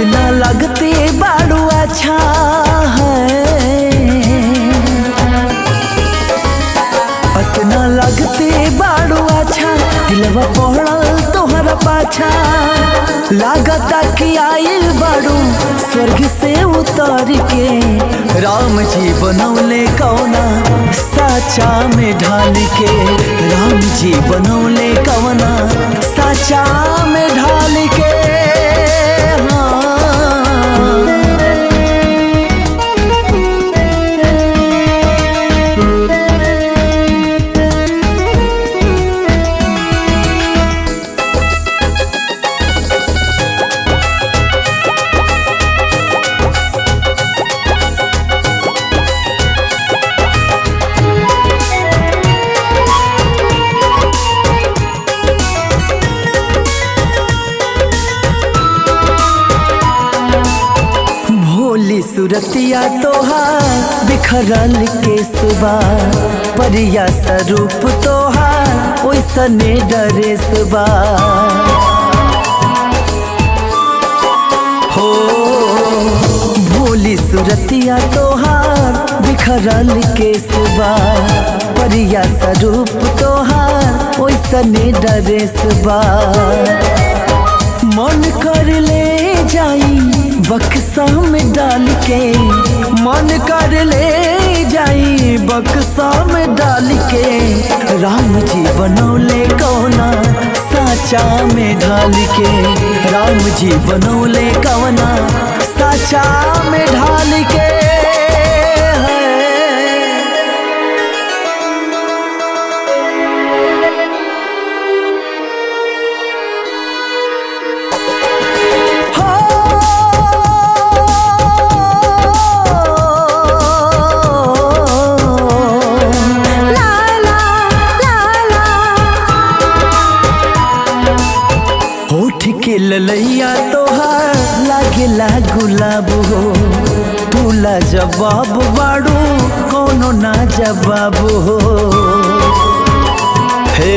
इतना लगते बाड़ू अच्छा है, इतना लगते बाड़ू अच्छा, दिलवा पड़ल तोहरा पाछा। लागता कि आइल बाड़ू स्वर्ग से उतर के, राम जी बनौले कौना साचा में ढाल के, राम जी बनौले कौना साचा में ढाल के। सूरतिया तोहार बिखरल के सुबह, परिया स्वरूप तोहार ओइसने डरे सुबह। हो भोली सूरतिया तोहार बिखरल के सुबह, परिया स्वरूप तोहार ओइसने डरे सुबह। मन कर ले जाई बक्सा में डाल के, मन कर ले जाई बक्सा में डाल के, राम जी बनौले कौना साचा में ढाल के, राम जी बनौले कौना साचा में ढाल के। के ललैया तोहार लागेला गुलाब हो, तूला जवाब बाड़ू कोनो ना जवाब हो। हे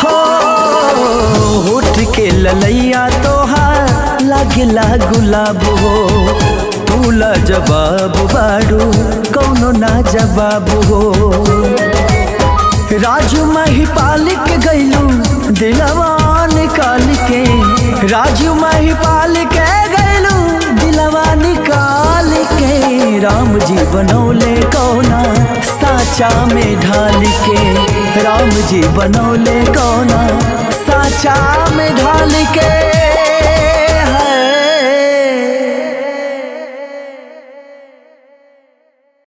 हो होठ के ललैया तोहार लागेला गुलाब हो, तूला जवाब बाड़ू कोनो ना जवाब हो। राजू महिपाल के गैलू दिलवा निकाल के, राजू महिपाल के गैलू दिलवा निकाल के, राम जी बनौले कौना साचा में ढाल के, राम जी बनौले कौना साचा में ढाल के।